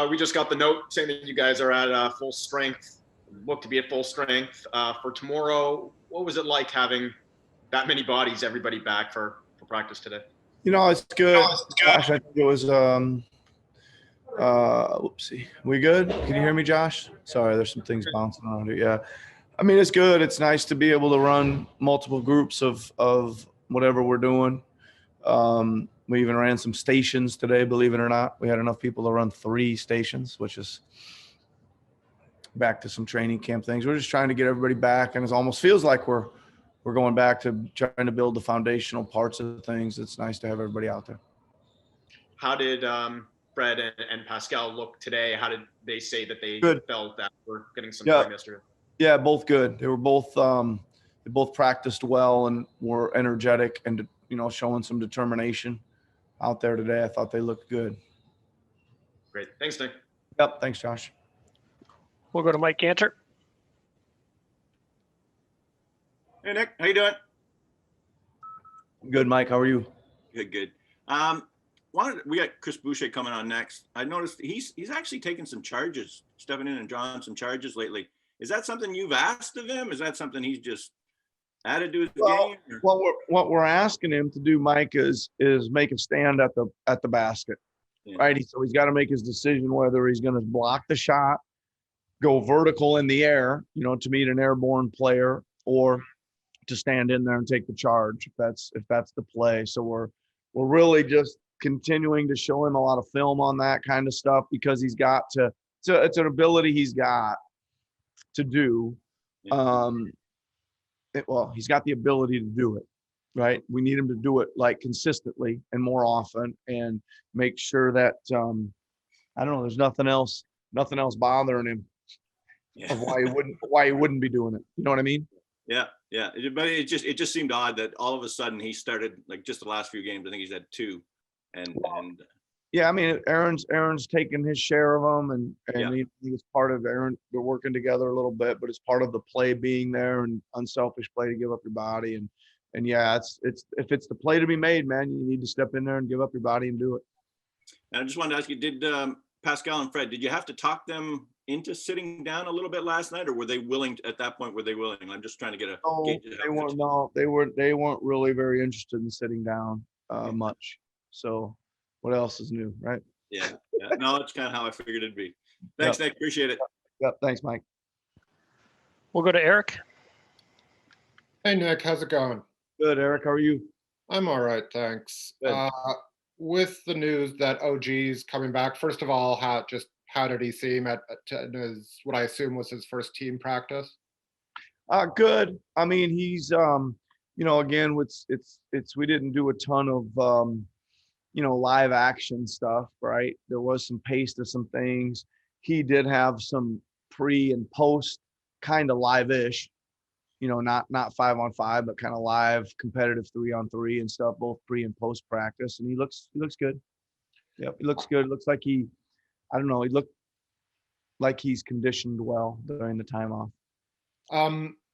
We just got the note saying that you guys are at full strength, look to be at full strength for tomorrow. What was it like having that many bodies, everybody back for practice today? It's good. Josh, I think it was whoopsie. We good? Can you hear me, Josh? Sorry, there's some things bouncing around here. Yeah. I mean, it's good. It's nice to be able to run multiple groups of whatever we're doing. We even ran some stations today, believe it or not. We had enough people to run 3 stations, which is back to some training camp things. We're just trying to get everybody back, and it almost feels like we're going back to trying to build the foundational parts of things. It's nice to have everybody out there. How did Fred and Pascal look today? How did they say that they felt that we're getting some time yesterday? Yeah, both good. They were both they both practiced well and were energetic and showing some determination out there today. I thought they looked good. Great. Thanks, Nick. Yep. Thanks, Josh. We'll go to Mike Ganter. Hey, Nick. How you doing? Good, Mike. How are you? Good. We got Chris Boucher coming on next. I noticed he's actually taken some charges, stepping in and drawing some charges lately. Is that something you've asked of him? Is that something he's just added to his game? Well, what we're asking him to do, Mike, is make a stand at the basket, right? So he's got to make his decision whether he's going to block the shot, go vertical in the air, to meet an airborne player, or to stand in there and take the charge if that's the play. So we're really just continuing to show him a lot of film on that kind of stuff because he's got to. So it's an ability he's got to do. He's got the ability to do it, right? We need him to do it like consistently and more often, and make sure that I don't know. There's nothing else bothering him of why he wouldn't be doing it. You know what I mean? Yeah. But it just seemed odd that all of a sudden he started, like, just the last few games. I think he's had 2, and yeah, I mean, Aaron's taken his share of them, and he's part of Aaron. We're working together a little bit, but it's part of the play being there and unselfish play to give up your body. And yeah, it's if it's the play to be made, man, you need to step in there and give up your body and do it. And I just wanted to ask you, did Pascal and Fred, did you have to talk them into sitting down a little bit last night, or were they willing at that point? Were they willing? I'm just trying to get a gauge. They weren't really very interested in sitting down much. So what else is new, right? Yeah. No, that's kind of how I figured it'd be. Thanks, Nick. Appreciate it. Yep. Thanks, Mike. We'll go to Eric. Hey, Nick. How's it going? Good, Eric. How are you? I'm all right, thanks. Good. With the news that OG's coming back, first of all, how did he seem at what I assume was his first team practice? Good. I mean, he's again, we didn't do a ton of live action stuff, right? There was some pace to some things. He did have some pre and post kind of live-ish, not 5-on-5, but kind of live competitive 3-on-3 and stuff, both pre and post practice. And he looks good. Yep, he looks good. It looks like he looked like he's conditioned well during the time off.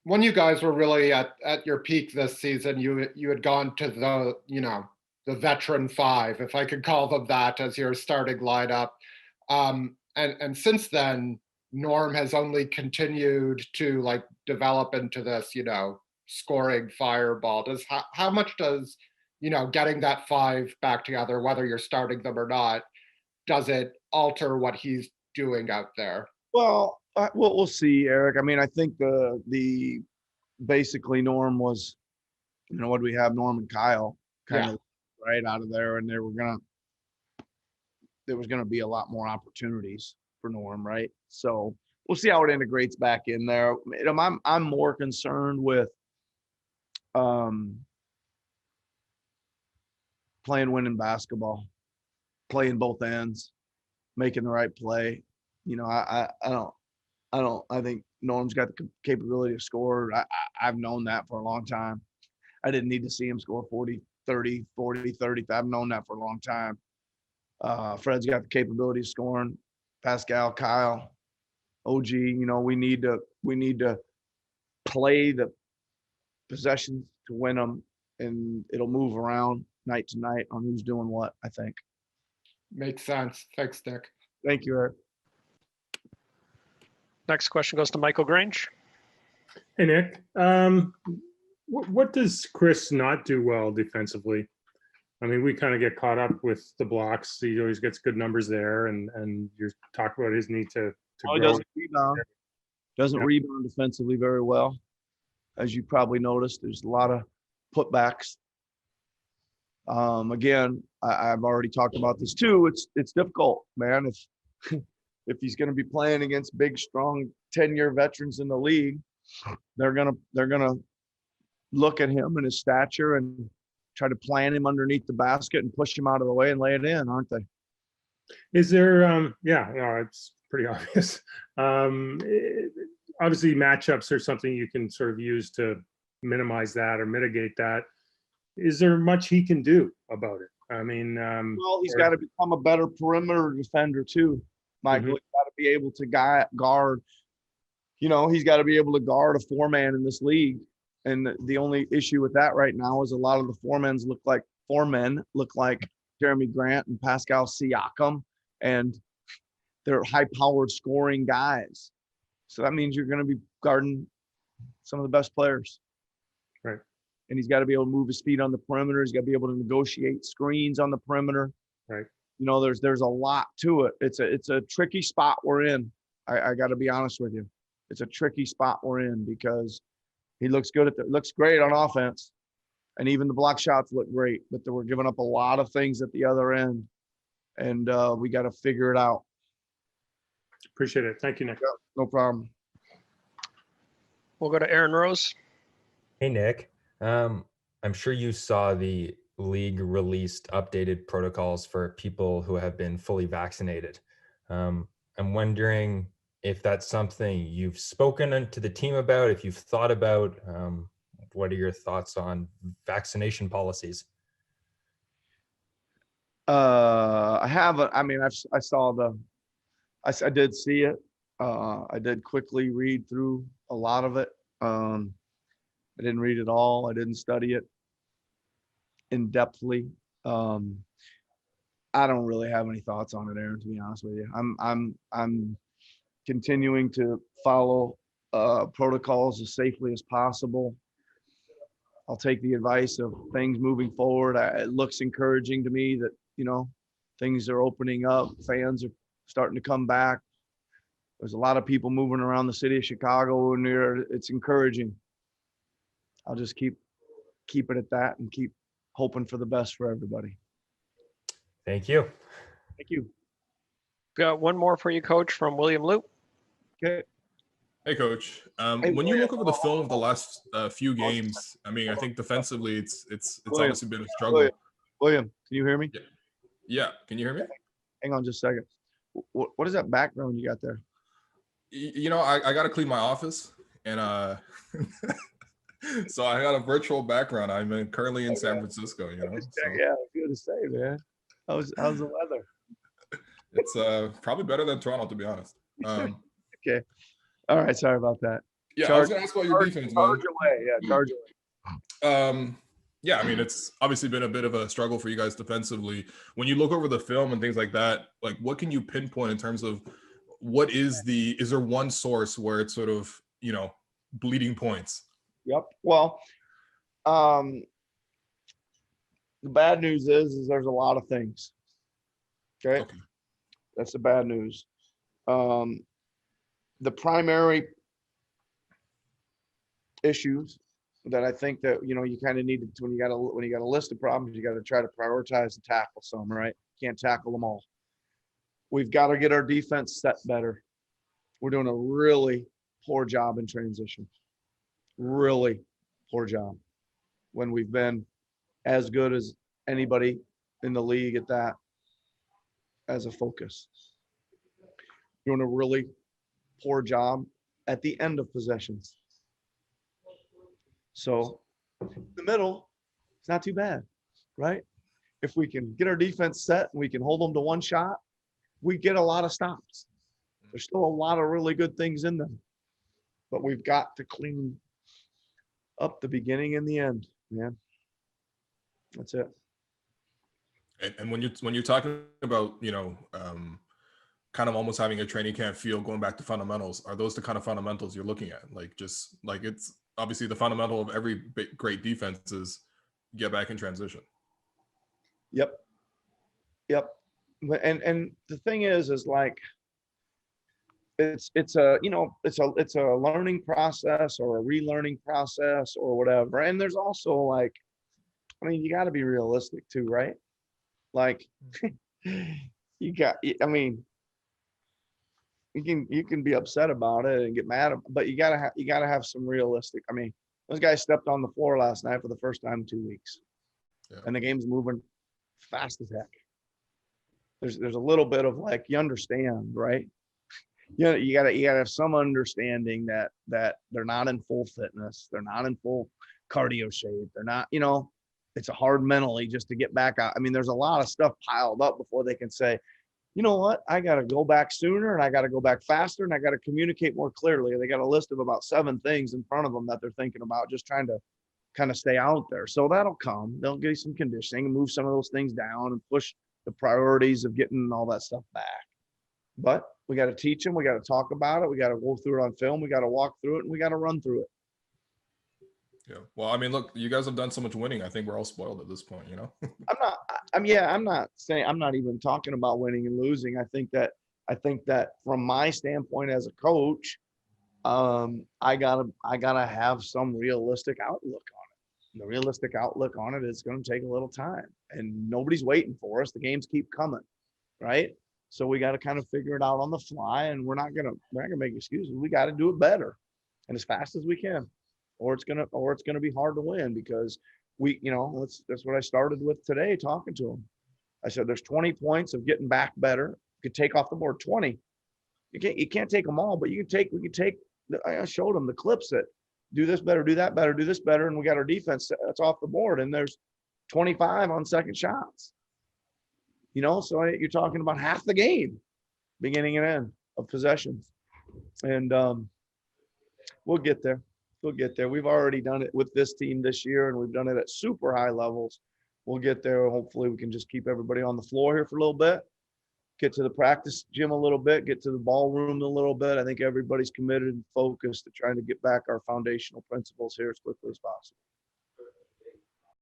When you guys were really at your peak this season, you had gone to the veteran 5, if I could call them that, as your starting lineup. And since then, Norm has only continued to develop into this, scoring fireball. How much does, getting that 5 back together, whether you're starting them or not, does it alter what he's doing out there? Well, we'll see, Eric. I mean, I think the basically Norm was, what do we have? Norm and Kyle kind of right out of there, and there was gonna be a lot more opportunities for Norm, right? So we'll see how it integrates back in there. I'm more concerned with playing winning basketball, playing both ends, making the right play. I think Norm's got the capability to score. I've known that for a long time. I didn't need to see him score 40, 30. I've known that for a long time. Fred's got the capability of scoring. Pascal, Kyle, OG, we need to play the possessions to win them, and it'll move around night to night on who's doing what, I think. Makes sense. Thanks, Nick. Thank you, Eric. Next question goes to Michael Grange. Hey, Nick. What does Chris not do well defensively? I mean, we kind of get caught up with the blocks. He always gets good numbers there, and you talk about his need to He grow. doesn't rebound. Doesn't Yeah. rebound defensively very well. As you probably noticed, there's a lot of putbacks. Again, I've already talked about this too. It's difficult, man. If he's going to be playing against big, strong 10-year veterans in the league, they're gonna look at him and his stature and try to plant him underneath the basket and push him out of the way and lay it in, aren't they? Is there? Yeah, no, it's pretty obvious. Obviously, matchups are something you can sort of use to minimize that or mitigate that. Is there much he can do about it? I mean, Well, he's got to become a better perimeter defender too, Michael. He's got to be able to guard. He's got to be able to guard a four-man in this league. And the only issue with that right now is a lot of the foremen look like Jeremy Grant and Pascal Siakam, and they're high-powered scoring guys. So that means you're going to be guarding some of the best players. Right. And he's got to be able to move his feet on the perimeter. He's got to be able to negotiate screens on the perimeter. Right. There's a lot to it. It's a tricky spot we're in. I got to be honest with you. It's a tricky spot we're in because he looks good looks great on offense, and even the block shots look great, but we're giving up a lot of things at the other end, and we got to figure it out. Appreciate it. Thank you, Nick. Yeah, no problem. We'll go to Aaron Rose. Hey, Nick. I'm sure you saw the league released updated protocols for people who have been fully vaccinated. I'm wondering if that's something you've spoken to the team about, if you've thought about. What are your thoughts on vaccination policies? I haven't. I mean, I saw I did see it. I did quickly read through a lot of it. I didn't read it all. I didn't study it in depthly. I don't really have any thoughts on it, Aaron, to be honest with you. I'm continuing to follow protocols as safely as possible. I'll take the advice of things moving forward. It looks encouraging to me that, things are opening up. Fans are starting to come back. There's a lot of people moving around the city of Chicago, and it's encouraging. I'll just keep it at that and keep hoping for the best for everybody. Thank you. Thank you. Got one more for you, Coach, from William Liu. Okay. Hey, Coach. When you look over the film of the last few games, I mean, I think defensively, it's obviously been a struggle. William, can you hear me? Yeah. Can you hear me? Hang on just a second. What is that background you got there? I got to clean my office, and so I got a virtual background. I'm currently in San Francisco. So. Yeah, good to say, man. How's the weather? It's probably better than Toronto, to be honest. Okay. All right. Sorry about that. Yeah, I was going to ask about your defense, man. Charge away. Yeah, charge away. Yeah, I mean, it's obviously been a bit of a struggle for you guys defensively. When you look over the film and things like that, like what can you pinpoint in terms of is there one source where it's sort of, bleeding points? Yep. Well, the bad news is there's a lot of things. Okay. That's the bad news. The primary issues that I think that you kind of need to, when you got a list of problems, you got to try to prioritize and tackle some, right? Can't tackle them all. We've got to get our defense set better. We're doing a really poor job in transition. Really poor job when we've been as good as anybody in the league at that as a focus. Doing a really poor job at the end of possessions. So the middle, it's not too bad, right? If we can get our defense set and we can hold them to one shot, we get a lot of stops. There's still a lot of really good things in them, but we've got to clean up the beginning and the end, man. That's it. And when you're talking about, kind of almost having a training camp feel, going back to fundamentals? Are those the kind of fundamentals you're looking at? Like, just like, it's obviously the fundamental of every great defense is get back in transition. Yep. And the thing is like, it's a, you know, it's a learning process or a relearning process or whatever. And there's also like, I mean, you got to be realistic too, right? Like, I mean, you can be upset about it and get mad, but you gotta have some realistic. I mean, those guys stepped on the floor last night for the first time in 2 weeks, and the game's moving fast as heck. There's a little bit of like, you understand, right? You gotta have some understanding that they're not in full fitness, they're not in full cardio shape, they're not, you know, it's a hard mentally just to get back out. I mean, there's a lot of stuff piled up before they can say, you know what, I got to go back sooner and I got to go back faster and I got to communicate more clearly. They got a list of about 7 things in front of them that they're thinking about, just trying to kind of stay out there. So that'll come. They'll get some conditioning and move some of those things down and push the priorities of getting all that stuff back. But we got to teach them. We got to talk about it. We got to go through it on film. We got to walk through it and we got to run through it. Yeah. Well, I mean, look, you guys have done so much winning. I think we're all spoiled at this point, you know? I'm not saying, I'm not even talking about winning and losing. I think that from my standpoint as a coach, I gotta have some realistic outlook on it. The realistic outlook on it is going to take a little time, and nobody's waiting for us. The games keep coming, right? So we got to kind of figure it out on the fly, and we're not gonna make excuses. We got to do it better and as fast as we can, or it's gonna be hard to win because we, you know, that's what I started with today, talking to them. I said, there's 20 points of getting back better. You could take off the board 20. You can't take them all, but we can take, I showed them the clips that do this better, do that better, do this better. And we got our defense that's off the board, and there's 25 on second shots, you know? So you're talking about half the game, beginning and end of possessions. And we'll get there. We'll get there. We've already done it with this team this year, and we've done it at super high levels. We'll get there. Hopefully we can just keep everybody on the floor here for a little bit, get to the practice gym a little bit, get to the ballroom a little bit. I think everybody's committed and focused to trying to get back our foundational principles here as quickly as possible.